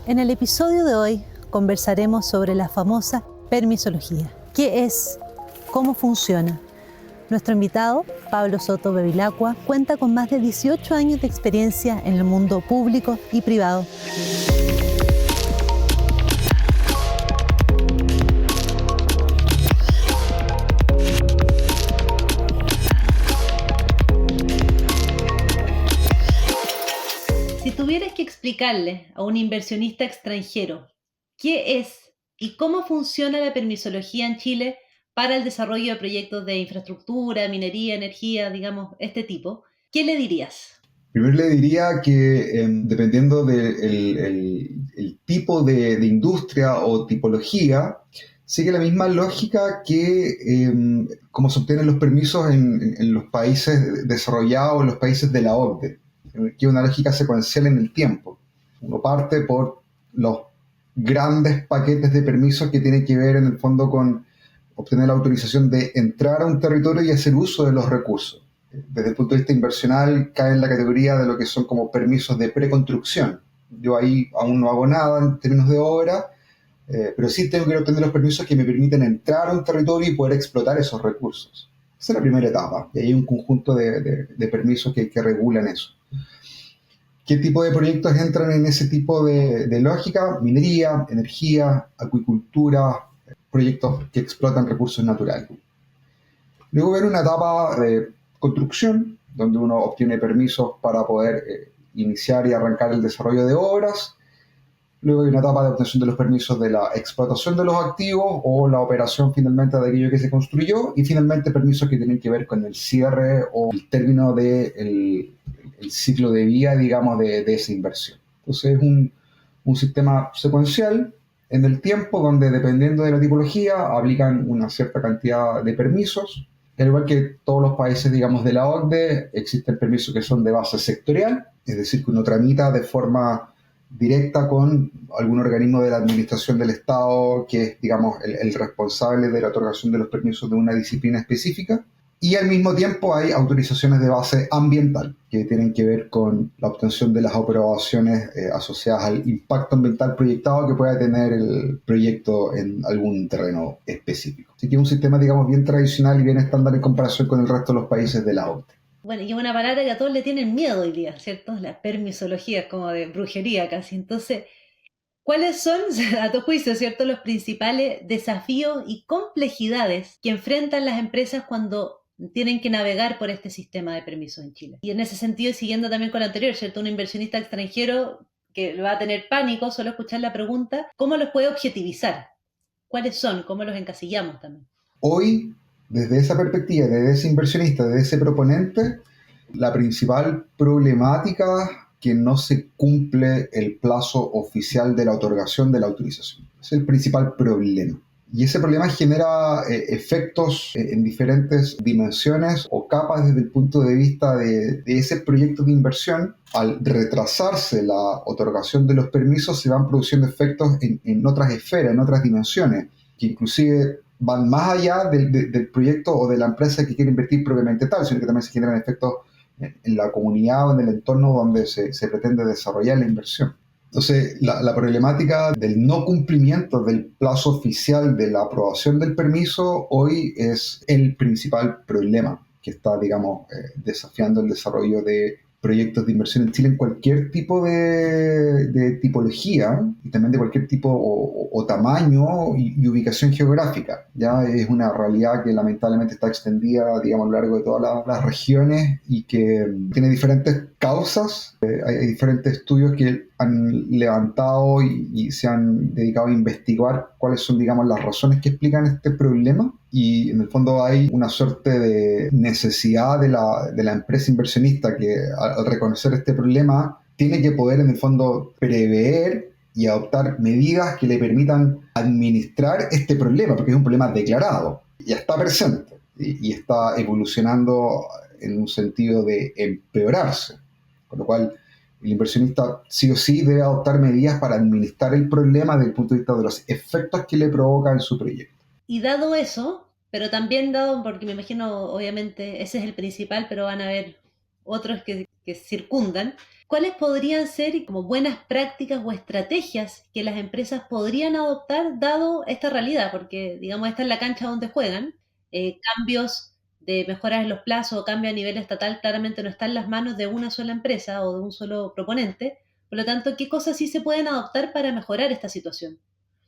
En el episodio de hoy conversaremos sobre la famosa permisología. ¿Qué es? ¿Cómo funciona? Nuestro invitado, Pablo Soto Bevilacqua, cuenta con más de 18 años de experiencia en el mundo público y privado. Si tuvieras que explicarle a un inversionista extranjero qué es y cómo funciona la permisología en Chile para el desarrollo de proyectos de infraestructura, minería, energía, digamos, este tipo, ¿qué le dirías? Primero le diría que dependiendo del tipo de industria o tipología, sigue la misma lógica que como se obtienen los permisos en los países desarrollados, en los países de la OCDE, que es una lógica secuencial en el tiempo. Uno parte por los grandes paquetes de permisos que tienen que ver en el fondo con obtener la autorización de entrar a un territorio y hacer uso de los recursos. Desde el punto de vista inversional, cae en la categoría de lo que son como permisos de preconstrucción. Yo ahí aún no hago nada en términos de obra, pero sí tengo que obtener los permisos que me permiten entrar a un territorio y poder explotar esos recursos. Esa es la primera etapa, y hay un conjunto de permisos que regulan eso. ¿Qué tipo de proyectos entran en ese tipo de lógica? Minería, energía, acuicultura, proyectos que explotan recursos naturales. Luego viene una etapa de construcción, donde uno obtiene permisos para poder iniciar y arrancar el desarrollo de obras. Luego hay una etapa de obtención de los permisos de la explotación de los activos o la operación finalmente de aquello que se construyó. Y finalmente permisos que tienen que ver con el cierre o el término del ciclo de vida, digamos, de esa inversión. Entonces es un sistema secuencial en el tiempo donde, dependiendo de la tipología, aplican una cierta cantidad de permisos. Al igual que todos los países, digamos, de la OCDE, existen permisos que son de base sectorial, es decir, que uno tramita de forma directa con algún organismo de la administración del Estado que es, digamos, el responsable de la otorgación de los permisos de una disciplina específica. Y al mismo tiempo hay autorizaciones de base ambiental que tienen que ver con la obtención de las aprobaciones asociadas al impacto ambiental proyectado que pueda tener el proyecto en algún terreno específico. Así que es un sistema, digamos, bien tradicional y bien estándar en comparación con el resto de los países de la OCDE. Bueno, y una palabra que a todos le tienen miedo hoy día, ¿cierto? La permisología, como de brujería casi. Entonces, ¿cuáles son, a tu juicio, cierto, los principales desafíos y complejidades que enfrentan las empresas cuando tienen que navegar por este sistema de permisos en Chile? Y en ese sentido, y siguiendo también con lo anterior, ¿cierto? Un inversionista extranjero que va a tener pánico solo escuchar la pregunta, ¿cómo los puede objetivizar? ¿Cuáles son? ¿Cómo los encasillamos también? Hoy, desde esa perspectiva, desde ese inversionista, desde ese proponente, la principal problemática que no se cumple el plazo oficial de la otorgación de la autorización. Es el principal problema. Y ese problema genera efectos en diferentes dimensiones o capas desde el punto de vista de ese proyecto de inversión. Al retrasarse la otorgación de los permisos, se van produciendo efectos en otras esferas, en otras dimensiones, que inclusive van más allá del proyecto o de la empresa que quiere invertir propiamente tal, sino que también se generan efectos en la comunidad o en el entorno donde se pretende desarrollar la inversión. Entonces, la problemática del no cumplimiento del plazo oficial de la aprobación del permiso hoy es el principal problema que está, digamos, desafiando el desarrollo de proyectos de inversión en Chile en cualquier tipo de tipología y también de cualquier tipo o tamaño y ubicación geográfica. Ya es una realidad que lamentablemente está extendida, digamos, a lo largo de todas las regiones y que tiene diferentes causas. Hay diferentes estudios que han levantado y se han dedicado a investigar cuáles son, digamos, las razones que explican este problema. Y en el fondo hay una suerte de necesidad de la empresa inversionista que al reconocer este problema tiene que poder en el fondo prever y adoptar medidas que le permitan administrar este problema, porque es un problema declarado, ya está presente y está evolucionando en un sentido de empeorarse, con lo cual el inversionista sí o sí debe adoptar medidas para administrar el problema desde el punto de vista de los efectos que le provoca en su proyecto. Y dado eso, pero también dado, porque me imagino, obviamente, ese es el principal, pero van a haber otros que que circundan, ¿cuáles podrían ser como buenas prácticas o estrategias que las empresas podrían adoptar dado esta realidad? Porque, digamos, esta es la cancha donde juegan. Cambios de mejoras en los plazos o cambio a nivel estatal claramente no está en las manos de una sola empresa o de un solo proponente. Por lo tanto, ¿qué cosas sí se pueden adoptar para mejorar esta situación?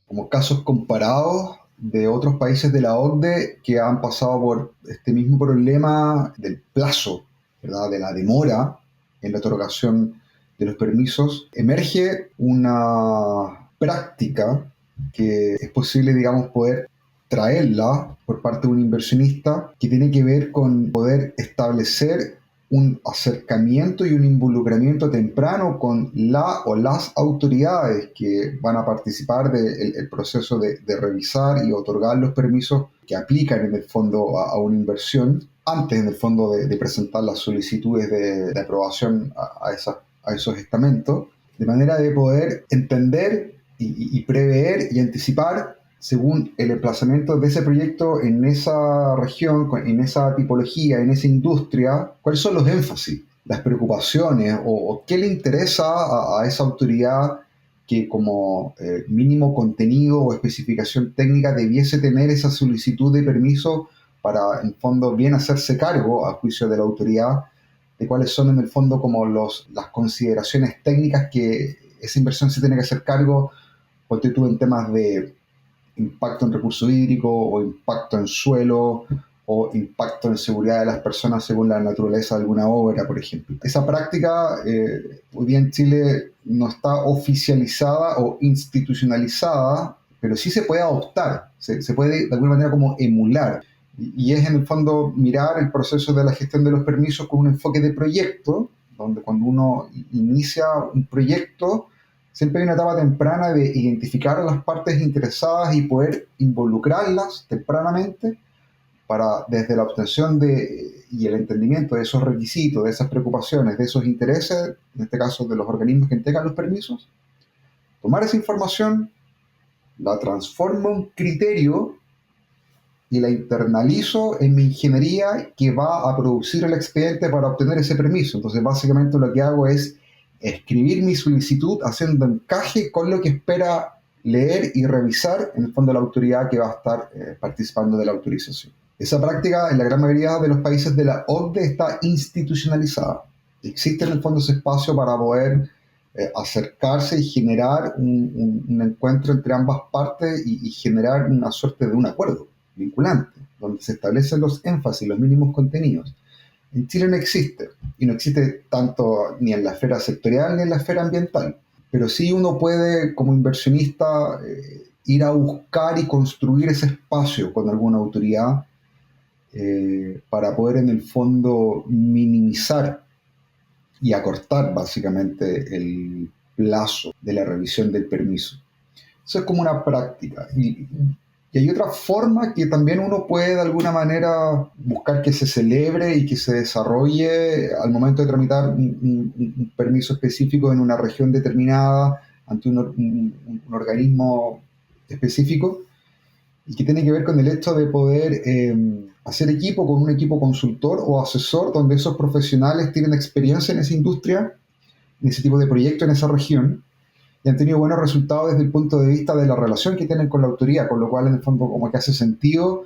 Como casos comparados de otros países de la OCDE que han pasado por este mismo problema del plazo, ¿verdad? De la demora en la otorgación de los permisos, emerge una práctica que es posible, digamos, poder traerla por parte de un inversionista que tiene que ver con poder establecer un acercamiento y un involucramiento temprano con la o las autoridades que van a participar del proceso de revisar y otorgar los permisos que aplican en el fondo a una inversión, antes en el fondo de presentar las solicitudes de aprobación a esos estamentos, de manera de poder entender y prever y anticipar según el emplazamiento de ese proyecto en esa región, en esa tipología, en esa industria, cuáles son los énfasis, las preocupaciones o qué le interesa a esa autoridad que como mínimo contenido o especificación técnica debiese tener esa solicitud de permiso para, en fondo, bien hacerse cargo, a juicio de la autoridad, de cuáles son, en el fondo, como las consideraciones técnicas que esa inversión se tiene que hacer cargo, ponte tú en temas de impacto en recurso hídrico o impacto en suelo o impacto en seguridad de las personas según la naturaleza de alguna obra, por ejemplo. Esa práctica hoy día en Chile no está oficializada o institucionalizada, pero sí se puede adoptar, se puede de alguna manera como emular. Y es en el fondo mirar el proceso de la gestión de los permisos con un enfoque de proyecto, donde cuando uno inicia un proyecto, siempre hay una etapa temprana de identificar a las partes interesadas y poder involucrarlas tempranamente para, desde la obtención y el entendimiento de esos requisitos, de esas preocupaciones, de esos intereses, en este caso de los organismos que entregan los permisos, tomar esa información, la transformo en un criterio y la internalizo en mi ingeniería que va a producir el expediente para obtener ese permiso. Entonces, básicamente lo que hago es escribir mi solicitud haciendo encaje con lo que espera leer y revisar, en el fondo, la autoridad que va a estar participando de la autorización. Esa práctica, en la gran mayoría de los países de la OCDE, está institucionalizada. Existe, en el fondo, ese espacio para poder acercarse y generar un encuentro entre ambas partes y generar una suerte de un acuerdo vinculante, donde se establecen los énfasis, los mínimos contenidos. En Chile no existe, y no existe tanto ni en la esfera sectorial ni en la esfera ambiental, pero sí uno puede, como inversionista, ir a buscar y construir ese espacio con alguna autoridad para poder, en el fondo, minimizar y acortar básicamente el plazo de la revisión del permiso. Eso es como una práctica. Y hay otra forma que también uno puede de alguna manera buscar que se celebre y que se desarrolle al momento de tramitar un permiso específico en una región determinada ante un organismo específico, y que tiene que ver con el hecho de poder hacer equipo con un equipo consultor o asesor donde esos profesionales tienen experiencia en esa industria, en ese tipo de proyecto en esa región, y han tenido buenos resultados desde el punto de vista de la relación que tienen con la autoridad, con lo cual en el fondo como que hace sentido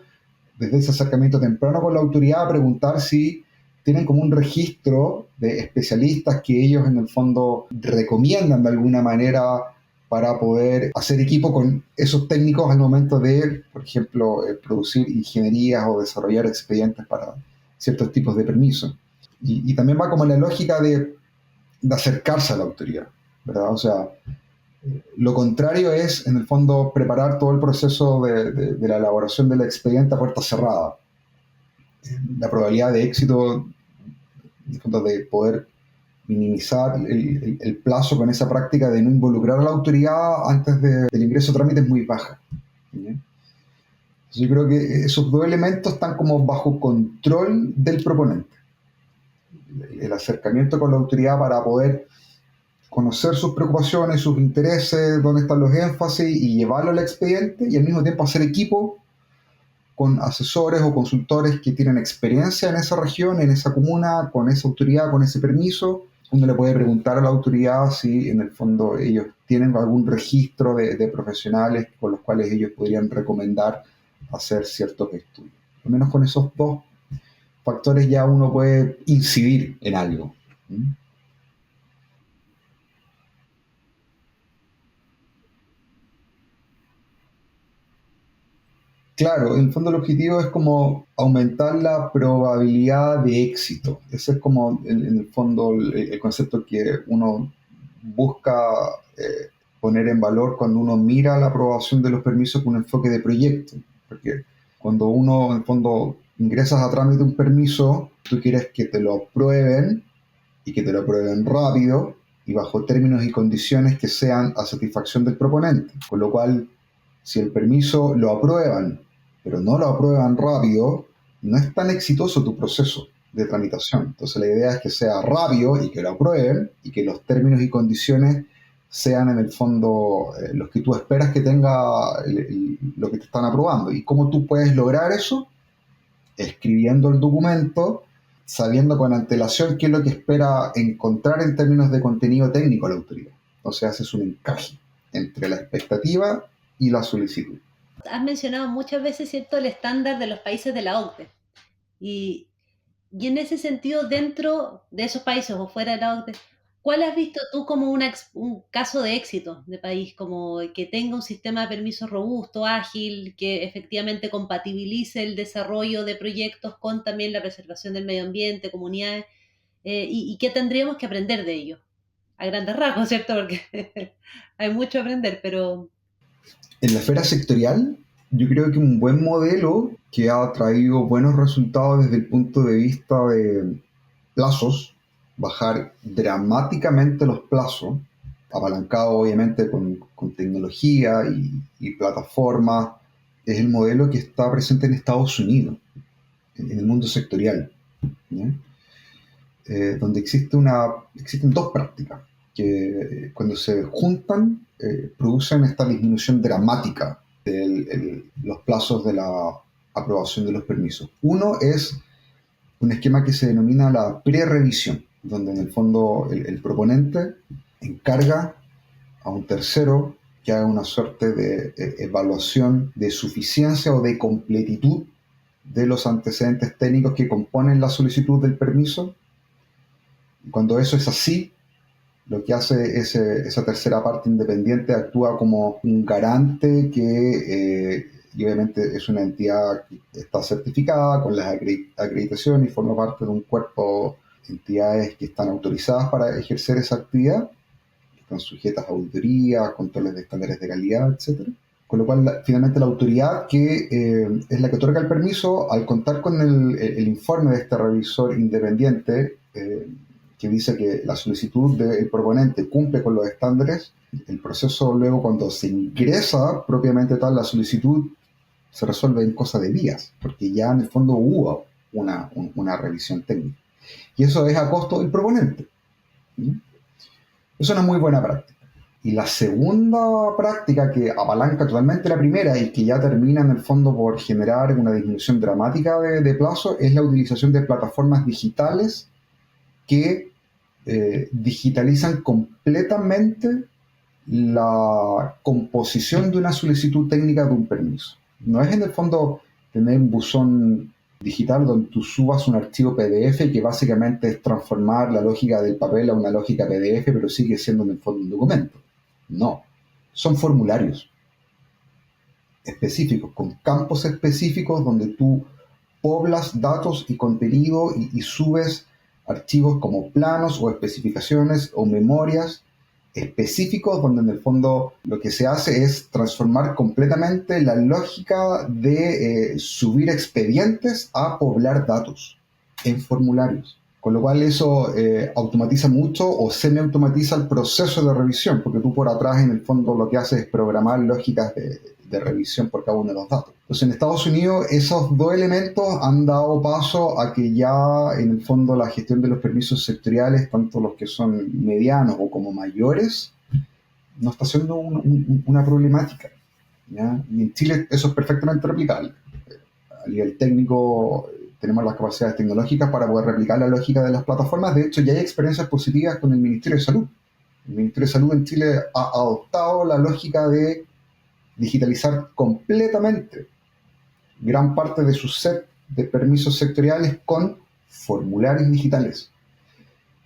desde ese acercamiento temprano con la autoridad preguntar si tienen como un registro de especialistas que ellos en el fondo recomiendan de alguna manera para poder hacer equipo con esos técnicos al momento de, por ejemplo, producir ingenierías o desarrollar expedientes para ciertos tipos de permisos. Y también va como en la lógica de acercarse a la autoridad, ¿verdad? O sea, lo contrario es, en el fondo, preparar todo el proceso de la elaboración del expediente a puerta cerrada. La probabilidad de éxito, en el fondo, de poder minimizar el plazo con esa práctica de no involucrar a la autoridad antes del ingreso a trámite es muy baja. ¿Sí? Yo creo que esos dos elementos están como bajo control del proponente. El acercamiento con la autoridad para poder conocer sus preocupaciones, sus intereses, dónde están los énfasis y llevarlo al expediente, y al mismo tiempo hacer equipo con asesores o consultores que tienen experiencia en esa región, en esa comuna, con esa autoridad, con ese permiso. Uno le puede preguntar a la autoridad si en el fondo ellos tienen algún registro de profesionales con los cuales ellos podrían recomendar hacer ciertos estudios. Al menos con esos dos factores ya uno puede incidir en algo. ¿Mm? Claro, en el fondo el objetivo es como aumentar la probabilidad de éxito. Ese es como en el fondo el concepto que uno busca eh, poner en valor cuando uno mira la aprobación de los permisos con un enfoque de proyecto. Porque cuando uno en el fondo ingresas a trámite un permiso, tú quieres que te lo aprueben y que te lo aprueben rápido y bajo términos y condiciones que sean a satisfacción del proponente. Con lo cual, si el permiso lo aprueban, pero no lo aprueban rápido, no es tan exitoso tu proceso de tramitación. Entonces la idea es que sea rápido y que lo aprueben y que los términos y condiciones sean en el fondo los que tú esperas que tenga lo que te están aprobando. ¿Y cómo tú puedes lograr eso? Escribiendo el documento, sabiendo con antelación qué es lo que espera encontrar en términos de contenido técnico la autoridad. Entonces haces un encaje entre la expectativa y la solicitud. Has mencionado muchas veces, ¿cierto?, el estándar de los países de la OCDE. Y, y en ese sentido, dentro de esos países o fuera de la OCDE, ¿cuál has visto tú como un caso de éxito de país, como que tenga un sistema de permisos robusto, ágil, que efectivamente compatibilice el desarrollo de proyectos con también la preservación del medio ambiente, comunidades, y qué tendríamos que aprender de ello? A grandes rasgos, ¿cierto? Porque hay mucho a aprender, pero En la esfera sectorial, yo creo que un buen modelo que ha traído buenos resultados desde el punto de vista de plazos, bajar dramáticamente los plazos, apalancado obviamente con tecnología y plataformas, es el modelo que está presente en Estados Unidos, en el mundo sectorial, ¿ya? Donde existen dos prácticas que cuando se juntan producen esta disminución dramática de los plazos de la aprobación de los permisos. Uno es un esquema que se denomina la pre-revisión, donde en el fondo el proponente encarga a un tercero que haga una suerte de evaluación de suficiencia o de completitud de los antecedentes técnicos que componen la solicitud del permiso. Cuando eso es así, lo que hace esa tercera parte independiente actúa como un garante y obviamente es una entidad que está certificada con las acreditaciones y forma parte de un cuerpo de entidades que están autorizadas para ejercer esa actividad, que están sujetas a auditoría, controles de estándares de calidad, etcétera. Con lo cual, finalmente, la autoridad que es la que otorga el permiso, al contar con el informe de este revisor independiente, que dice que la solicitud del proponente cumple con los estándares, el proceso luego cuando se ingresa propiamente tal la solicitud se resuelve en cosa de días, porque ya en el fondo hubo una revisión técnica. Y eso es a costo del proponente. ¿Sí? Es una muy buena práctica. Y la segunda práctica que apalanca totalmente la primera y que ya termina en el fondo por generar una disminución dramática de plazo es la utilización de plataformas digitales que digitalizan completamente la composición de una solicitud técnica de un permiso. No es en el fondo tener un buzón digital donde tú subas un archivo PDF que básicamente es transformar la lógica del papel a una lógica PDF, pero sigue siendo en el fondo un documento. No, son formularios específicos, con campos específicos donde tú poblas datos y contenido y subes archivos como planos o especificaciones o memorias específicos donde en el fondo lo que se hace es transformar completamente la lógica de subir expedientes a poblar datos en formularios. Con lo cual eso automatiza mucho o semi-automatiza el proceso de revisión, porque tú por atrás en el fondo lo que haces es programar lógicas de revisión por cada uno de los datos. Entonces en Estados Unidos esos dos elementos han dado paso a que ya en el fondo la gestión de los permisos sectoriales, tanto los que son medianos o como mayores, no está siendo una problemática, ¿ya? Y en Chile eso es perfectamente replicable. a nivel técnico tenemos las capacidades tecnológicas para poder replicar la lógica de las plataformas. De hecho, ya hay experiencias positivas con el Ministerio de Salud. El Ministerio de Salud en Chile ha adoptado la lógica de digitalizar completamente gran parte de su set de permisos sectoriales con formularios digitales.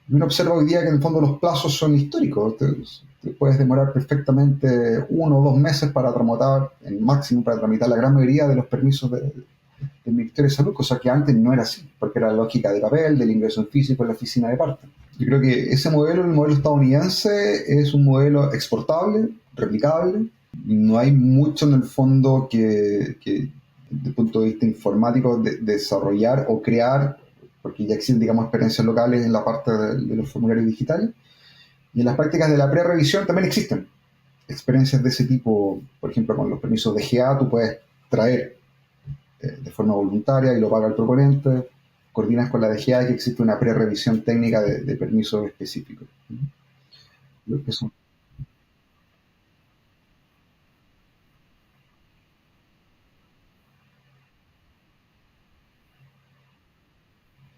Y uno observa hoy día que en el fondo los plazos son históricos. Te puedes demorar perfectamente 1 o 2 meses para tramitar, en máximo para tramitar la gran mayoría de los permisos del Ministerio de Salud, cosa que antes no era así, porque era la lógica de papel, del ingreso en físico en la oficina de parte. Yo creo que ese modelo, el modelo estadounidense, es un modelo exportable, replicable. No hay mucho en el fondo que desde el punto de vista informático, desarrollar o crear, porque ya existen, digamos, experiencias locales en la parte de los formularios digitales. Y en las prácticas de la pre-revisión también existen experiencias de ese tipo. Por ejemplo, con los permisos de GA tú puedes traer de forma voluntaria y lo paga el proponente, coordinas con la DGA que existe una pre-revisión técnica de permisos específicos. Eso.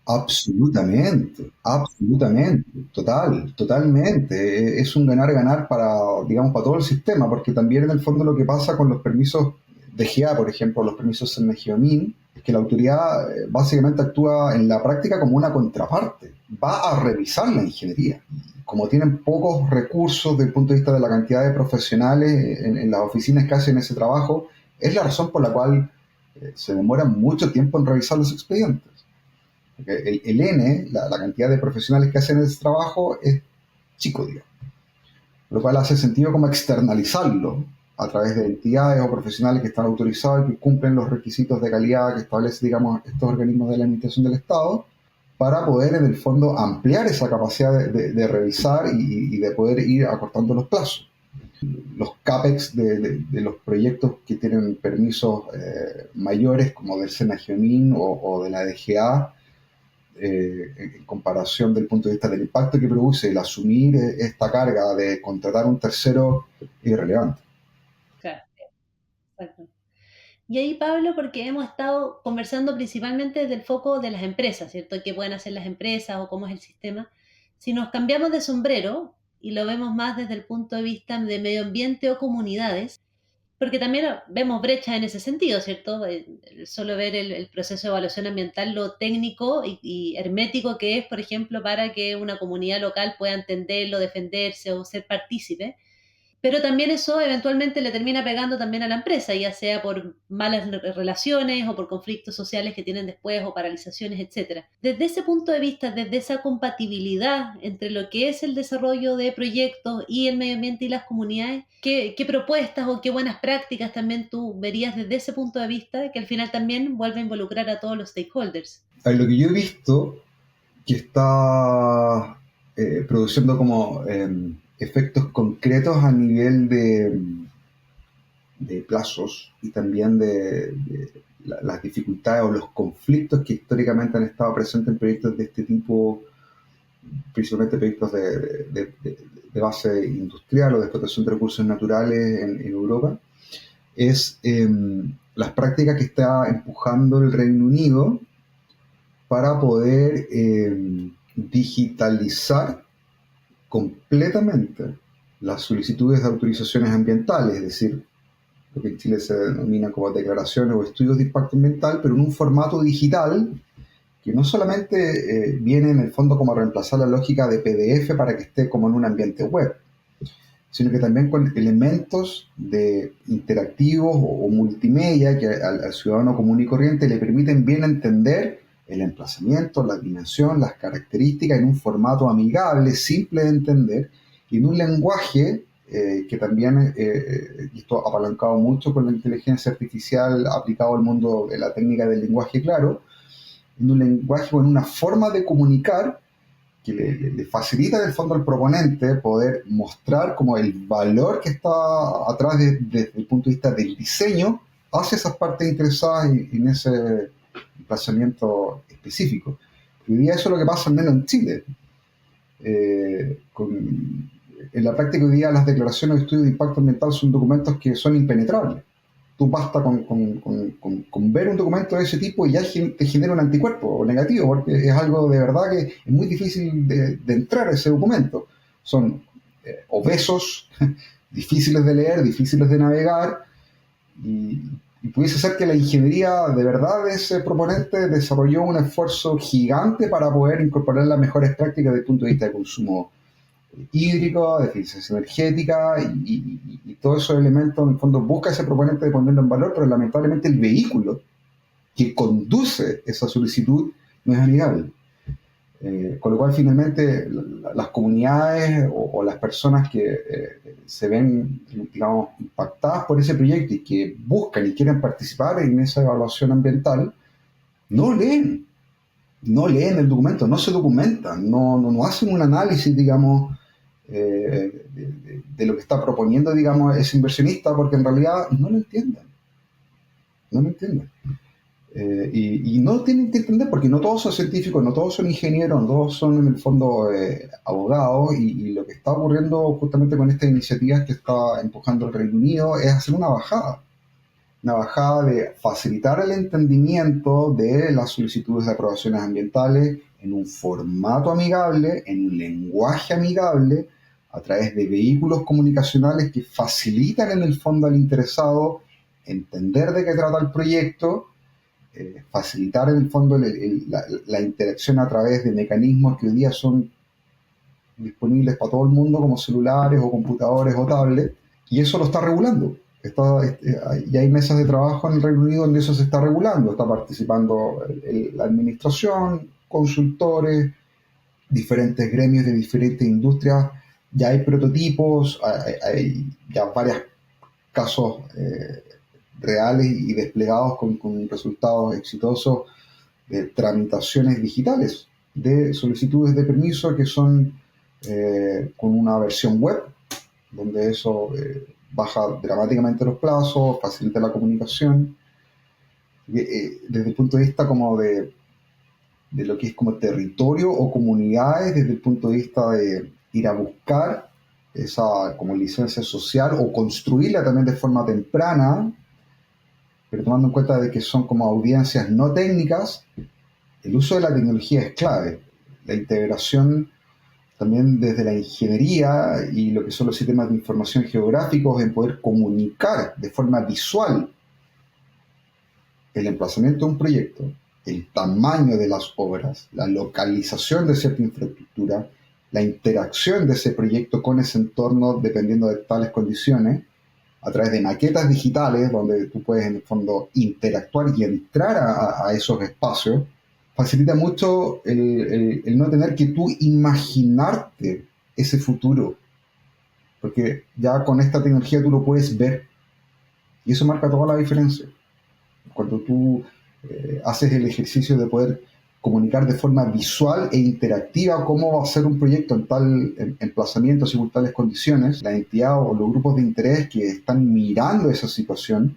Absolutamente, absolutamente, totalmente. Es un ganar-ganar para, digamos, para todo el sistema, porque también en el fondo lo que pasa con los permisos de GA, por ejemplo, los permisos en Geomin, es que la autoridad básicamente actúa en la práctica como una contraparte, va a revisar la ingeniería. Como tienen pocos recursos desde el punto de vista de la cantidad de profesionales en las oficinas que hacen ese trabajo, es la razón por la cual se demora mucho tiempo en revisar los expedientes. El N, la cantidad de profesionales que hacen ese trabajo es chico, digamos. Lo cual hace sentido como externalizarlo a través de entidades o profesionales que están autorizados y que cumplen los requisitos de calidad que establecen, digamos, estos organismos de la Administración del Estado, para poder en el fondo ampliar esa capacidad de revisar y de poder ir acortando los plazos. Los CAPEX de los proyectos que tienen permisos mayores, como del SENAGEOMIN o de la DGA, en comparación del punto de vista del impacto que produce el asumir esta carga de contratar un tercero, es irrelevante. Claro, exacto. Y ahí, Pablo, porque hemos estado conversando principalmente desde el foco de las empresas, ¿cierto? ¿Qué pueden hacer las empresas o cómo es el sistema? Si nos cambiamos de sombrero y lo vemos más desde el punto de vista de medio ambiente o comunidades, porque también vemos brechas en ese sentido, ¿cierto? Solo ver el proceso de evaluación ambiental, lo técnico y hermético que es, por ejemplo, para que una comunidad local pueda entenderlo, defenderse o ser partícipe. Pero también eso eventualmente le termina pegando también a la empresa, ya sea por malas relaciones o por conflictos sociales que tienen después o paralizaciones, etcétera. Desde ese punto de vista, desde esa compatibilidad entre lo que es el desarrollo de proyectos y el medio ambiente y las comunidades, ¿qué propuestas o qué buenas prácticas también tú verías desde ese punto de vista que al final también vuelve a involucrar a todos los stakeholders? Lo que yo he visto que está produciendo como efectos concretos a nivel de plazos y también de las dificultades o los conflictos que históricamente han estado presentes en proyectos de este tipo, principalmente proyectos de base industrial o de explotación de recursos naturales en Europa, es las prácticas que está empujando el Reino Unido para poder digitalizar completamente las solicitudes de autorizaciones ambientales, es decir, lo que en Chile se denomina como declaraciones o estudios de impacto ambiental, pero en un formato digital que no solamente viene en el fondo como a reemplazar la lógica de PDF para que esté como en un ambiente web, sino que también con elementos de interactivos o multimedia que al ciudadano común y corriente le permiten bien entender el emplazamiento, la dimensión, las características en un formato amigable, simple de entender, y en un lenguaje que también, y esto apalancado mucho con la inteligencia artificial aplicado al mundo de la técnica del lenguaje claro, en un lenguaje con una forma de comunicar que le facilita en el fondo al proponente poder mostrar como el valor que está atrás desde el punto de vista del diseño hacia esas partes interesadas en ese emplazamiento específico. Hoy día eso es lo que pasa al menos en Chile. En la práctica hoy día las declaraciones de estudio de impacto ambiental son documentos que son impenetrables. Tú basta con ver un documento de ese tipo y ya te genera un anticuerpo negativo, porque es algo de verdad que es muy difícil de entrar a ese documento. Son obesos, difíciles de leer, difíciles de navegar, y, y pudiese ser que la ingeniería de verdad de ese proponente desarrolló un esfuerzo gigante para poder incorporar las mejores prácticas desde el punto de vista de consumo hídrico, de eficiencia energética y todos esos elementos. En el fondo busca ese proponente de ponerlo en valor, pero lamentablemente el vehículo que conduce esa solicitud no es amigable. Con lo cual finalmente las comunidades o las personas que se ven, digamos, impactadas por ese proyecto y que buscan y quieren participar en esa evaluación ambiental, no leen, no leen el documento, no se documentan, no hacen un análisis, digamos, de lo que está proponiendo, digamos, ese inversionista, porque en realidad no lo entienden, no lo entienden. Y no tienen que entender porque no todos son científicos, no todos son ingenieros, no todos son en el fondo abogados y lo que está ocurriendo justamente con estas iniciativas que está empujando el Reino Unido es hacer una bajada de facilitar el entendimiento de las solicitudes de aprobaciones ambientales en un formato amigable, en un lenguaje amigable, a través de vehículos comunicacionales que facilitan en el fondo al interesado entender de qué trata el proyecto, facilitar en el fondo la interacción a través de mecanismos que hoy día son disponibles para todo el mundo como celulares o computadores o tablets, y eso lo está regulando. Ya hay mesas de trabajo en el Reino Unido donde eso se está regulando, está participando la administración, consultores, diferentes gremios de diferentes industrias, ya hay prototipos, hay ya varios casos reales y desplegados con resultados exitosos de tramitaciones digitales de solicitudes de permiso que son con una versión web, donde eso baja dramáticamente los plazos, facilita la comunicación. Desde el punto de vista como de lo que es como territorio o comunidades, desde el punto de vista de ir a buscar esa como licencia social o construirla también de forma temprana, pero tomando en cuenta de que son como audiencias no técnicas, el uso de la tecnología es clave. La integración también desde la ingeniería y lo que son los sistemas de información geográficos en poder comunicar de forma visual el emplazamiento de un proyecto, el tamaño de las obras, la localización de cierta infraestructura, la interacción de ese proyecto con ese entorno dependiendo de tales condiciones, a través de maquetas digitales donde tú puedes en el fondo interactuar y entrar a esos espacios, facilita mucho el no tener que tú imaginarte ese futuro, porque ya con esta tecnología tú lo puedes ver y eso marca toda la diferencia. Cuando tú haces el ejercicio de poder comunicar de forma visual e interactiva cómo va a ser un proyecto en tal emplazamiento, según tales condiciones, la entidad o los grupos de interés que están mirando esa situación,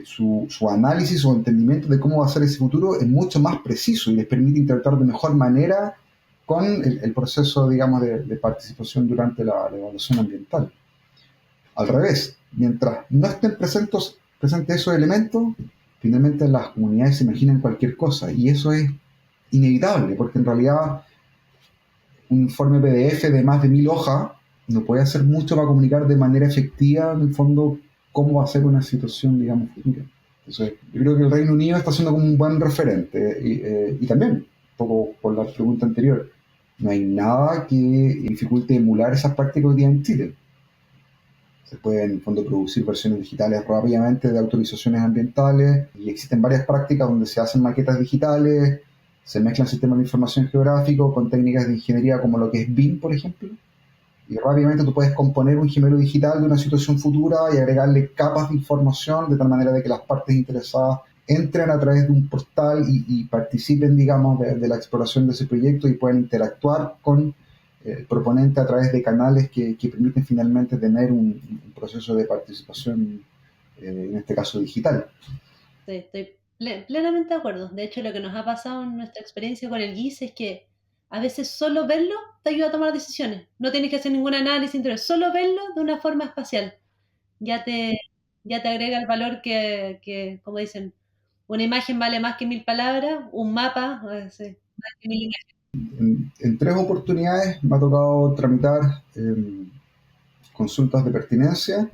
su análisis o entendimiento de cómo va a ser ese futuro es mucho más preciso y les permite interactuar de mejor manera con el proceso, digamos, de participación durante la evaluación ambiental. Al revés, mientras no estén presentes esos elementos, finalmente las comunidades se imaginan cualquier cosa y eso es inevitable porque en realidad un informe PDF de más de 1000 hojas no puede hacer mucho para comunicar de manera efectiva en el fondo cómo va a ser una situación, digamos, futura. Entonces, yo creo que el Reino Unido está siendo como un buen referente y también, un poco por la pregunta anterior, no hay nada que dificulte emular esas prácticas hoy día en Chile. Se pueden, en el fondo, producir versiones digitales rápidamente de autorizaciones ambientales y existen varias prácticas donde se hacen maquetas digitales, se mezclan sistemas de información geográfico con técnicas de ingeniería como lo que es BIM, por ejemplo, y rápidamente tú puedes componer un gemelo digital de una situación futura y agregarle capas de información de tal manera de que las partes interesadas entren a través de un portal y participen, digamos, de la exploración de ese proyecto y puedan interactuar con el proponente a través de canales que permiten finalmente tener un proceso de participación, en este caso digital. Sí, estoy plenamente de acuerdo. De hecho, lo que nos ha pasado en nuestra experiencia con el GIS es que a veces solo verlo te ayuda a tomar decisiones. No tienes que hacer ningún análisis interior, solo verlo de una forma espacial. Ya te, ya te agrega el valor que, como dicen, una imagen vale más que 1000 palabras, un mapa, más que 1000 imágenes. En tres oportunidades me ha tocado tramitar consultas de pertinencia,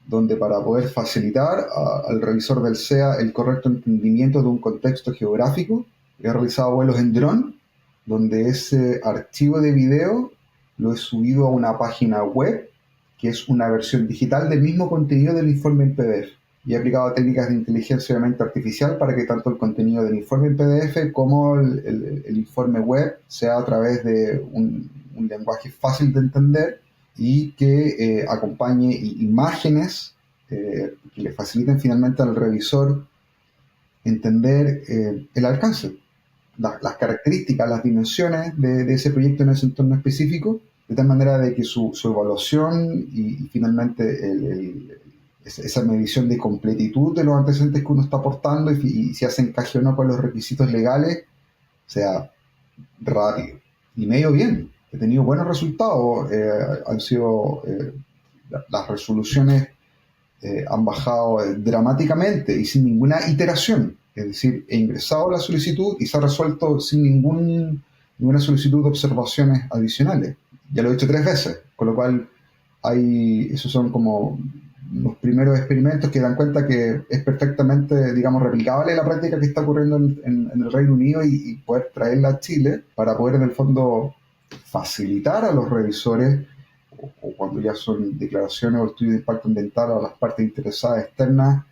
donde para poder facilitar al revisor del SEA el correcto entendimiento de un contexto geográfico, he realizado vuelos en dron, donde ese archivo de video lo he subido a una página web, que es una versión digital del mismo contenido del informe en PDF. Y he aplicado técnicas de inteligencia obviamente artificial para que tanto el contenido del informe en PDF como el informe web sea a través de un lenguaje fácil de entender y que acompañe imágenes que le faciliten finalmente al revisor entender el alcance, las características, las dimensiones de ese proyecto en ese entorno específico, de tal manera de que su evaluación y finalmente esa medición de completitud de los antecedentes que uno está aportando y si hace encaje o no con los requisitos legales, sea rápido. Y medio bien, he tenido buenos resultados, han sido las resoluciones han bajado dramáticamente y sin ninguna iteración. Es decir, he ingresado la solicitud y se ha resuelto sin ninguna solicitud de observaciones adicionales. Ya lo he hecho 3 veces, con lo cual esos son como los primeros experimentos que dan cuenta que es perfectamente, digamos, replicable la práctica que está ocurriendo en el Reino Unido y poder traerla a Chile para poder, en el fondo, facilitar a los revisores o cuando ya son declaraciones o estudios de impacto ambiental a las partes interesadas externas,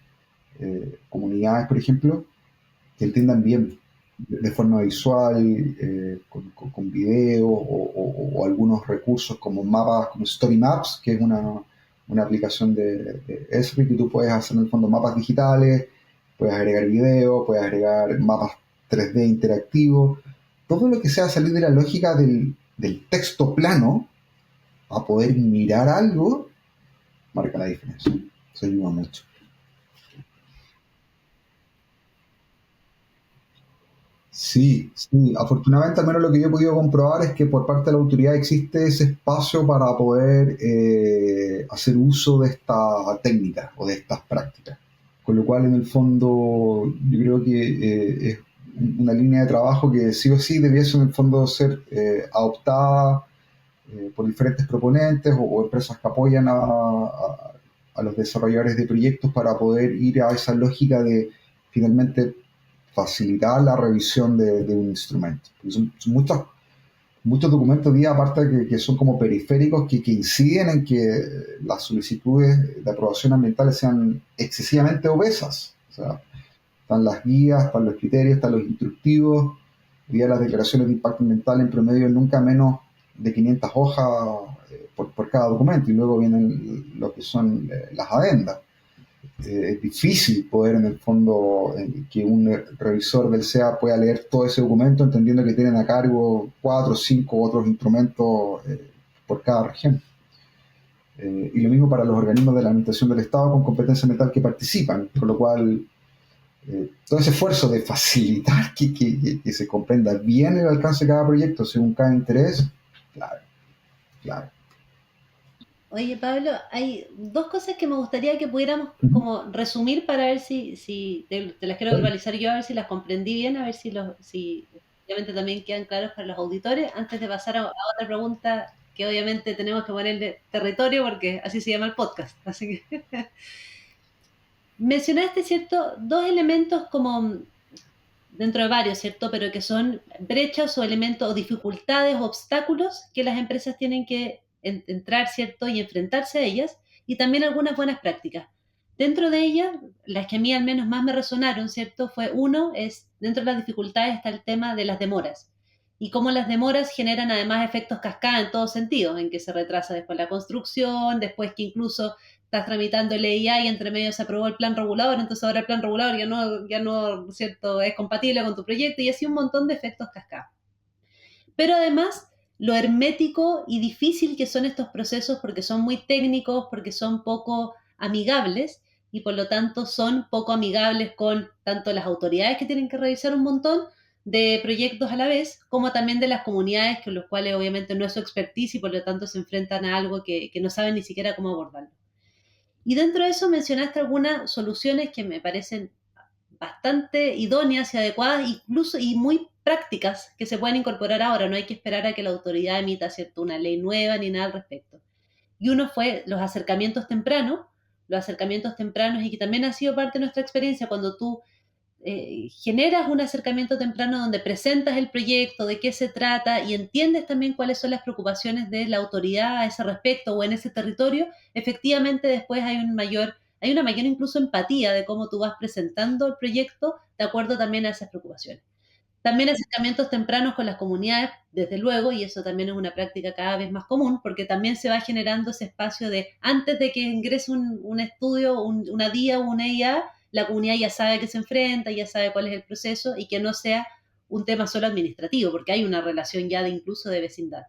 comunidades, por ejemplo, que entiendan bien de forma visual, con video o algunos recursos como mapas, como Story Maps, que es una aplicación de Esri que tú puedes hacer en el fondo mapas digitales, puedes agregar video, puedes agregar mapas 3D interactivos, todo lo que sea salir de la lógica del texto plano a poder mirar algo, marca la diferencia. Eso ayuda mucho. Sí, sí, afortunadamente al menos lo que yo he podido comprobar es que por parte de la autoridad existe ese espacio para poder hacer uso de esta técnica o de estas prácticas. Con lo cual en el fondo yo creo que es una línea de trabajo que sí o sí debiese en el fondo ser adoptada por diferentes proponentes o empresas que apoyan a los desarrolladores de proyectos para poder ir a esa lógica de finalmente facilitar la revisión de un instrumento. Son muchos documentos día aparte que son como periféricos que inciden en que las solicitudes de aprobación ambiental sean excesivamente obesas. O sea, están las guías, están los criterios, están los instructivos, y las declaraciones de impacto ambiental en promedio nunca menos de 500 hojas por cada documento, y luego vienen lo que son las adendas. Es difícil poder en el fondo que un revisor del SEA pueda leer todo ese documento entendiendo que tienen a cargo 4 o 5 otros instrumentos por cada región. Y lo mismo para los organismos de la Administración del Estado con competencia ambiental que participan, con lo cual todo ese esfuerzo de facilitar que se comprenda bien el alcance de cada proyecto según cada interés, claro, claro. Oye, Pablo, hay dos cosas que me gustaría que pudiéramos Uh -huh. como resumir para ver si te las quiero verbalizar yo, a ver si las comprendí bien, a ver si obviamente también quedan claros para los auditores, antes de pasar a otra pregunta que obviamente tenemos que ponerle territorio porque así se llama el podcast. Así que mencionaste, ¿cierto? Dos elementos como dentro de varios, ¿cierto? Pero que son brechas o elementos o dificultades, obstáculos que las empresas tienen que entrar, ¿cierto? Y enfrentarse a ellas, y también algunas buenas prácticas. Dentro de ellas, las que a mí al menos más me resonaron, ¿cierto? Fue uno, es dentro de las dificultades está el tema de las demoras. Y cómo las demoras generan además efectos cascada en todos sentidos, en que se retrasa después la construcción, después que incluso estás tramitando el EIA y entre medio se aprobó el plan regulador, entonces ahora el plan regulador ya no ¿cierto? Es compatible con tu proyecto y así un montón de efectos cascada. Pero además, lo hermético y difícil que son estos procesos porque son muy técnicos, porque son poco amigables y por lo tanto son poco amigables con tanto las autoridades que tienen que revisar un montón de proyectos a la vez, como también de las comunidades con los cuales obviamente no es su expertise y por lo tanto se enfrentan a algo que no saben ni siquiera cómo abordarlo. Y dentro de eso mencionaste algunas soluciones que me parecen bastante idóneas y adecuadas, incluso y muy prácticas, que se pueden incorporar ahora. No hay que esperar a que la autoridad emita, ¿cierto?, una ley nueva ni nada al respecto. Y uno fue los acercamientos tempranos, y que también ha sido parte de nuestra experiencia cuando tú generas un acercamiento temprano donde presentas el proyecto, de qué se trata y entiendes también cuáles son las preocupaciones de la autoridad a ese respecto o en ese territorio. Efectivamente después hay una mayor incluso empatía de cómo tú vas presentando el proyecto de acuerdo también a esas preocupaciones. También acercamientos tempranos con las comunidades, desde luego, y eso también es una práctica cada vez más común, porque también se va generando ese espacio de, antes de que ingrese un estudio, una DIA o una EIA, la comunidad ya sabe que se enfrenta, ya sabe cuál es el proceso, y que no sea un tema solo administrativo, porque hay una relación ya de incluso de vecindad.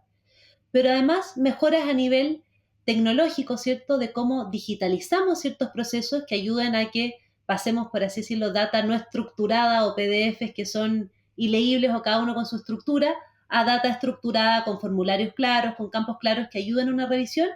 Pero además mejoras a nivel tecnológico, ¿cierto? De cómo digitalizamos ciertos procesos que ayudan a que pasemos, por así decirlo, data no estructurada o PDFs que son ilegibles o cada uno con su estructura, a data estructurada con formularios claros, con campos claros que ayudan a una revisión,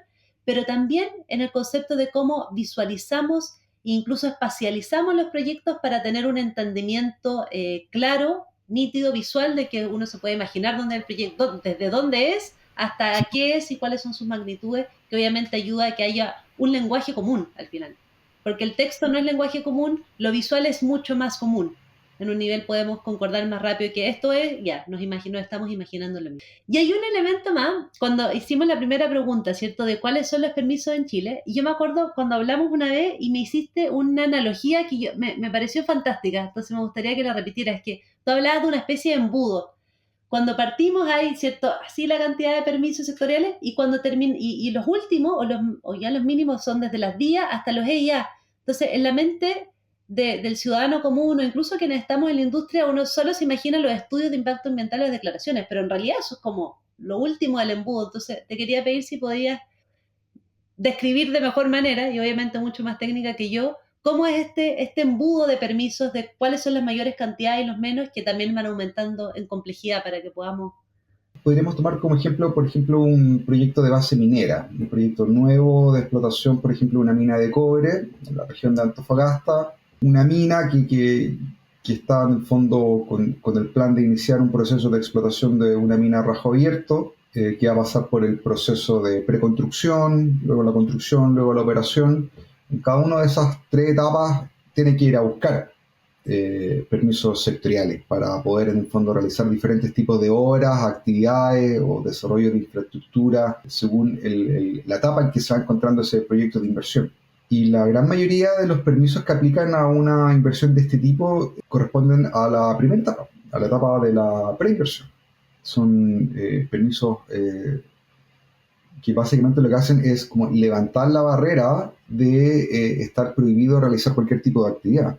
pero también en el concepto de cómo visualizamos e incluso espacializamos los proyectos para tener un entendimiento claro, nítido, visual, de que uno se puede imaginar dónde el proyecto, desde dónde es, hasta qué es y cuáles son sus magnitudes, que obviamente ayuda a que haya un lenguaje común al final. Porque el texto no es lenguaje común, lo visual es mucho más común. En un nivel podemos concordar más rápido que esto es, ya, estamos imaginando lo mismo. Y hay un elemento más, cuando hicimos la primera pregunta, ¿cierto?, de cuáles son los permisos en Chile, y yo me acuerdo cuando hablamos una vez y me hiciste una analogía que me pareció fantástica, entonces me gustaría que la repitieras, que tú hablabas de una especie de embudo. Cuando partimos hay, ¿cierto?, así la cantidad de permisos sectoriales, y cuando termina, y los últimos, o ya los mínimos son desde las DIA hasta los EIA. Entonces, en la mente del ciudadano común o incluso quienes estamos en la industria, uno solo se imagina los estudios de impacto ambiental o las declaraciones, pero en realidad eso es como lo último del embudo. Entonces, te quería pedir si podías describir de mejor manera, y obviamente mucho más técnica que yo, cómo es este embudo de permisos, de cuáles son las mayores cantidades y los menos, que también van aumentando en complejidad para que podamos. Podríamos tomar como ejemplo, por ejemplo, un proyecto de base minera, un proyecto nuevo de explotación, por ejemplo, una mina de cobre en la región de Antofagasta, una mina que está en el fondo con el plan de iniciar un proceso de explotación de una mina a rajo abierto, que va a pasar por el proceso de preconstrucción, luego la construcción, luego la operación. En cada una de esas tres etapas tiene que ir a buscar permisos sectoriales para poder en el fondo realizar diferentes tipos de obras, actividades o desarrollo de infraestructura según la etapa en que se va encontrando ese proyecto de inversión. Y la gran mayoría de los permisos que aplican a una inversión de este tipo corresponden a la primera etapa, a la etapa de la preinversión. Son permisos que básicamente lo que hacen es como levantar la barrera de estar prohibido realizar cualquier tipo de actividad.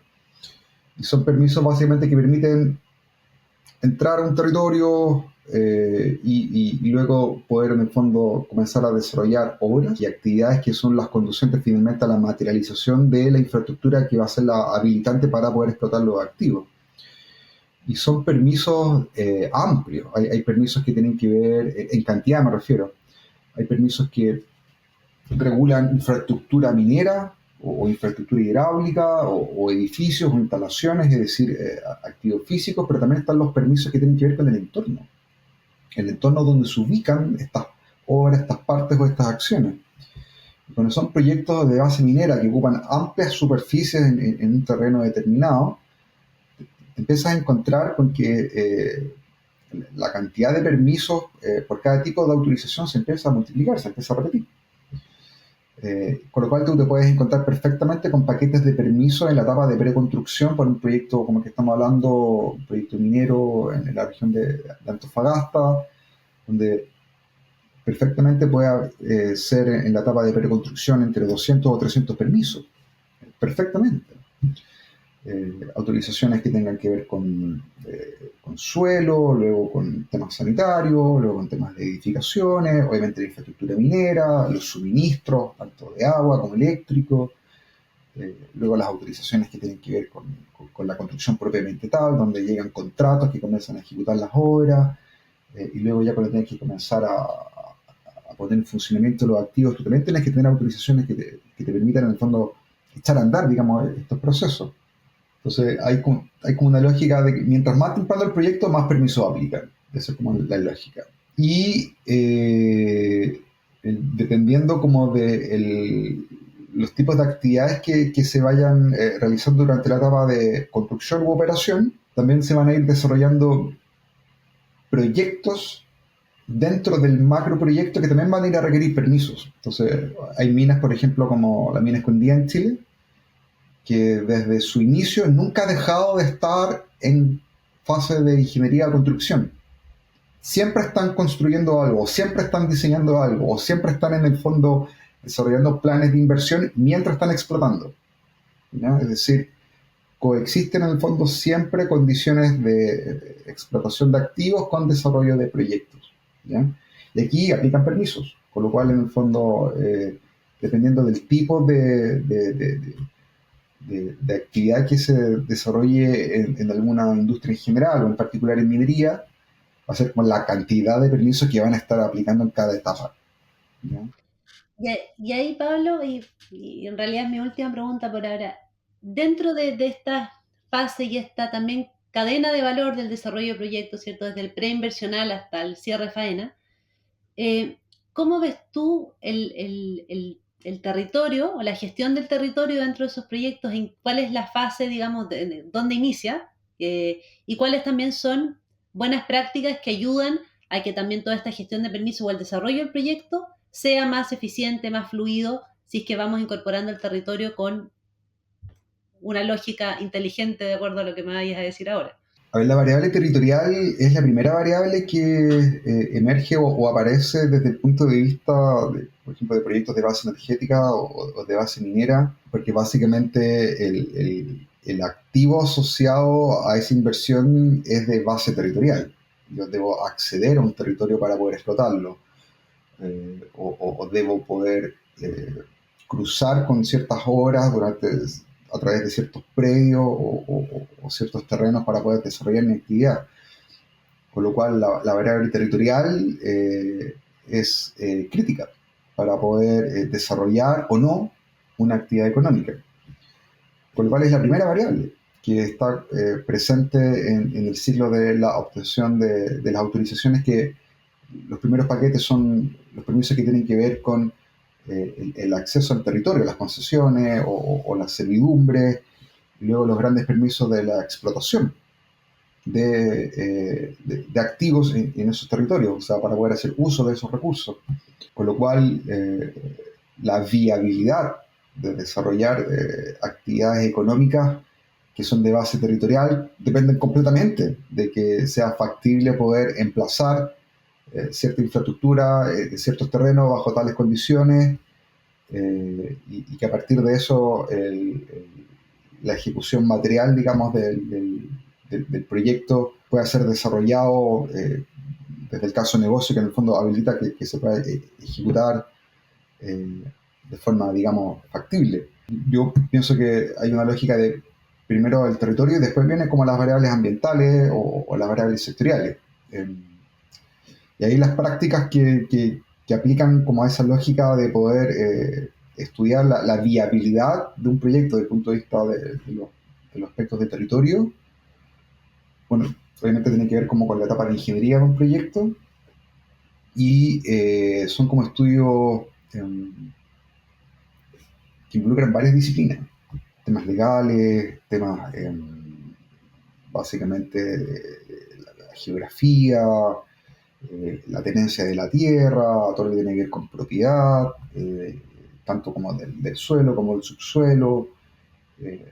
Y son permisos básicamente que permiten entrar a un territorio y luego poder en el fondo comenzar a desarrollar obras y actividades que son las conducentes finalmente a la materialización de la infraestructura que va a ser la habilitante para poder explotar los activos. Y son permisos amplios. Hay permisos que tienen que ver, en cantidad me refiero, hay permisos que regulan infraestructura minera o infraestructura hidráulica o edificios o instalaciones, es decir, activos físicos, pero también están los permisos que tienen que ver con el entorno donde se ubican estas obras, estas partes o estas acciones. Cuando son proyectos de base minera que ocupan amplias superficies en un terreno determinado, te empiezas a encontrar con que la cantidad de permisos por cada tipo de autorización se empieza a multiplicar, se empieza a repetir. Con lo cual tú te puedes encontrar perfectamente con paquetes de permiso en la etapa de preconstrucción para un proyecto como el que estamos hablando, un proyecto minero en la región de Antofagasta, donde perfectamente puede ser en la etapa de preconstrucción entre 200 o 300 permisos, perfectamente. Autorizaciones que tengan que ver con suelo, luego con temas sanitarios, luego con temas de edificaciones, obviamente la infraestructura minera, los suministros, tanto de agua como eléctrico, luego las autorizaciones que tienen que ver con la construcción propiamente tal, donde llegan contratos que comienzan a ejecutar las obras, y luego ya cuando tienen que comenzar a a poner en funcionamiento los activos, tú también tienes que tener autorizaciones que te permitan en el fondo echar a andar, digamos, estos procesos. Entonces hay como una lógica de que mientras más temprano el proyecto, más permisos aplican. Esa es como la lógica. Y dependiendo como de los tipos de actividades que se vayan realizando durante la etapa de construcción u operación, también se van a ir desarrollando proyectos dentro del macroproyecto que también van a ir a requerir permisos. Entonces, hay minas, por ejemplo, como la mina Escondida en Chile, que desde su inicio nunca ha dejado de estar en fase de ingeniería de construcción. Siempre están construyendo algo, siempre están diseñando algo, o siempre están en el fondo desarrollando planes de inversión mientras están explotando, ¿ya? Es decir, coexisten en el fondo siempre condiciones de explotación de activos con desarrollo de proyectos, ¿ya? Y aquí aplican permisos, con lo cual en el fondo, dependiendo del tipo de actividad que se desarrolle en alguna industria en general o en particular en minería, va a ser como la cantidad de permisos que van a estar aplicando en cada etapa, ¿ya? Y ahí, Pablo, y en realidad es mi última pregunta por ahora, dentro de esta fase y esta también cadena de valor del desarrollo de proyectos, ¿cierto? Desde el preinversional hasta el cierre de faena, eh, ¿cómo ves tú el territorio o la gestión del territorio dentro de esos proyectos? ¿En cuál es la fase, digamos, dónde inicia? Y cuáles también son buenas prácticas que ayudan a que también toda esta gestión de permiso o el desarrollo del proyecto sea más eficiente, más fluido, si es que vamos incorporando el territorio con una lógica inteligente de acuerdo a lo que me vayas a decir ahora. A ver, la variable territorial es la primera variable que emerge o aparece desde el punto de vista, por ejemplo, de proyectos de base energética o de base minera, porque básicamente el activo asociado a esa inversión es de base territorial. Yo debo acceder a un territorio para poder explotarlo, o debo poder cruzar con ciertas obras a través de ciertos predios o ciertos terrenos para poder desarrollar mi actividad. Con lo cual la variable territorial es crítica para poder desarrollar o no una actividad económica. Con lo cual es la primera variable que está presente en el ciclo de la obtención de las autorizaciones, que los primeros paquetes son los permisos que tienen que ver con el acceso al territorio, las concesiones o las servidumbres, y luego los grandes permisos de la explotación de activos en esos territorios, o sea, para poder hacer uso de esos recursos. Con lo cual, la viabilidad de desarrollar actividades económicas que son de base territorial dependen completamente de que sea factible poder emplazar cierta infraestructura, ciertos terrenos bajo tales condiciones, y que a partir de eso la ejecución material, digamos, del proyecto pueda ser desarrollado desde el caso de negocio, que en el fondo habilita que se pueda ejecutar de forma, digamos, factible. Yo pienso que hay una lógica de primero el territorio y después vienen como las variables ambientales o las variables sectoriales. Y ahí las prácticas que aplican como a esa lógica de poder estudiar la viabilidad de un proyecto desde el punto de vista de los aspectos de territorio. Bueno, obviamente tiene que ver como con la etapa de ingeniería de un proyecto, y son como estudios que involucran varias disciplinas, temas legales, temas básicamente la geografía, la tenencia de la tierra, todo lo que tiene que ver con propiedad, tanto como del suelo como del subsuelo,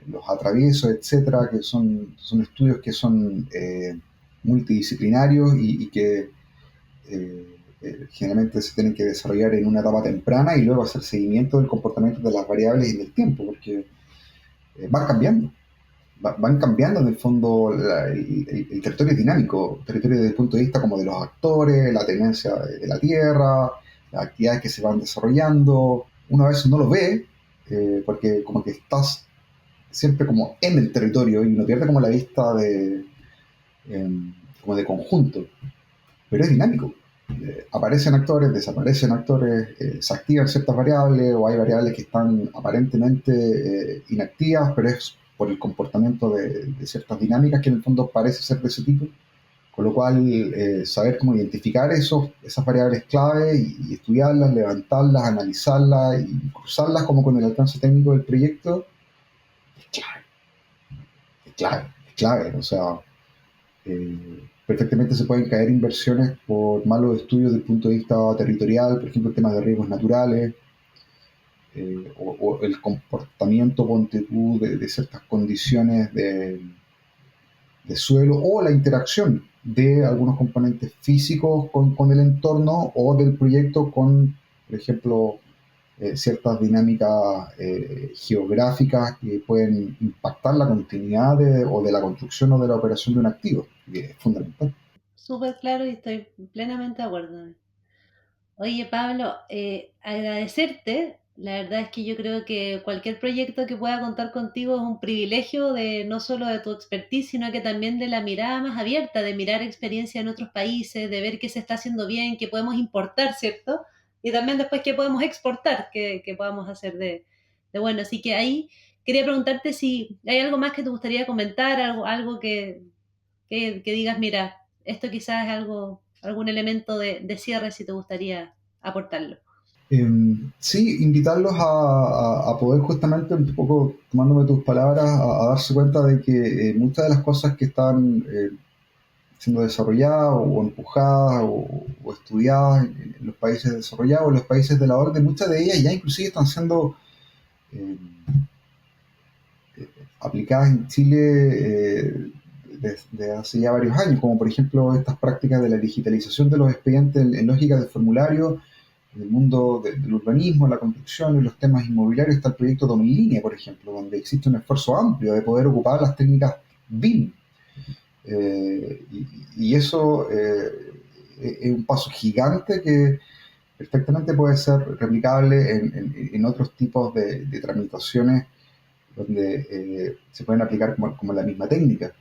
los atraviesos, etcétera, que son estudios que son multidisciplinarios y que generalmente se tienen que desarrollar en una etapa temprana y luego hacer seguimiento del comportamiento de las variables en el tiempo, porque van cambiando. Van cambiando en el fondo, el territorio es dinámico, el territorio desde el punto de vista como de los actores, la tenencia de la tierra, las actividades que se van desarrollando. Uno a veces no lo ve, porque como que estás siempre como en el territorio y uno pierde como la vista como de conjunto, pero es dinámico. aparecen actores, desaparecen actores, se activan ciertas variables o hay variables que están aparentemente inactivas, pero es por el comportamiento de ciertas dinámicas que en el fondo parece ser de ese tipo. Con lo cual, saber cómo identificar esas variables clave y estudiarlas, levantarlas, analizarlas y cruzarlas como con el alcance técnico del proyecto es clave, es clave, es clave. O sea, perfectamente se pueden caer inversiones por malos estudios desde el punto de vista territorial, por ejemplo, temas de riesgos naturales, o el comportamiento, ponte tú, de ciertas condiciones de suelo o la interacción de algunos componentes físicos con el entorno o del proyecto con, por ejemplo, ciertas dinámicas geográficas que pueden impactar la continuidad o de la construcción o de la operación de un activo, que es fundamental. Súper claro y estoy plenamente de acuerdo. Oye, Pablo, agradecerte. La verdad es que yo creo que cualquier proyecto que pueda contar contigo es un privilegio de no solo de tu expertise, sino que también de la mirada más abierta, de mirar experiencia en otros países, de ver qué se está haciendo bien, qué podemos importar, ¿cierto? Y también después qué podemos exportar, qué podamos hacer de bueno. Así que ahí quería preguntarte si hay algo más que te gustaría comentar, algo que digas, mira, esto quizás es algo, algún elemento de cierre si te gustaría aportarlo. Sí, invitarlos a poder justamente, un poco tomándome tus palabras, a darse cuenta de que muchas de las cosas que están siendo desarrolladas o empujadas o estudiadas en los países desarrollados, en los países de la orden, muchas de ellas ya inclusive están siendo eh, aplicadas en Chile desde hace ya varios años, como por ejemplo estas prácticas de la digitalización de los expedientes en lógica de formulario, en el mundo del urbanismo, la construcción y los temas inmobiliarios. Está el proyecto Domilínea, por ejemplo, donde existe un esfuerzo amplio de poder ocupar las técnicas BIM. Y eso es un paso gigante que perfectamente puede ser replicable en otros tipos de tramitaciones donde se pueden aplicar como la misma técnica.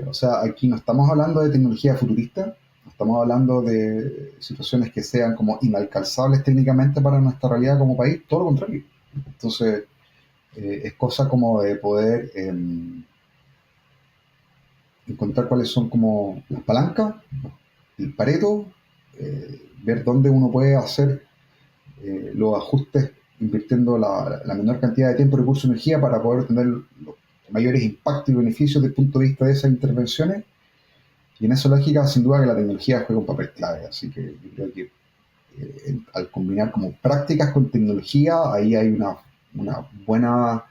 O sea, aquí no estamos hablando de tecnología futurista, no estamos hablando de situaciones que sean como inalcanzables técnicamente para nuestra realidad como país, todo lo contrario. Entonces, es cosa como de poder encontrar cuáles son como las palancas, el pareto, ver dónde uno puede hacer los ajustes invirtiendo la menor cantidad de tiempo, recursos y energía para poder tener los mayores impactos y beneficios desde el punto de vista de esas intervenciones. Y en esa lógica, sin duda que la tecnología juega un papel clave. Así que yo creo que al combinar como prácticas con tecnología, ahí hay una buena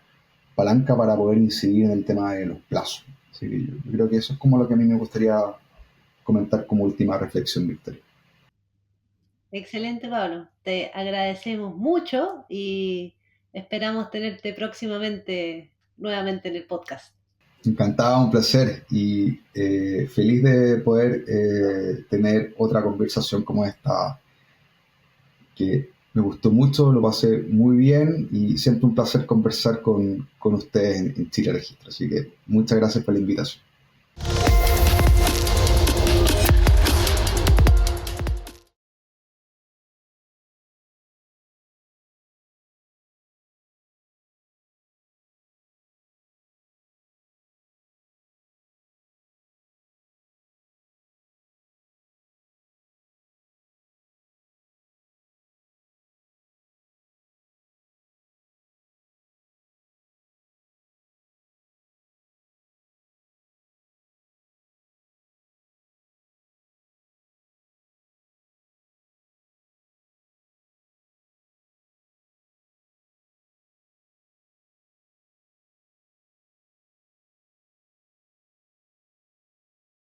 palanca para poder incidir en el tema de los plazos. Así que yo creo que eso es como lo que a mí me gustaría comentar como última reflexión, Victoria. Excelente, Pablo. Te agradecemos mucho y esperamos tenerte próximamente nuevamente en el podcast. Encantado, un placer y feliz de poder tener otra conversación como esta, que me gustó mucho, lo pasé muy bien y siempre un placer conversar con ustedes en Chile Registro. Así que muchas gracias por la invitación.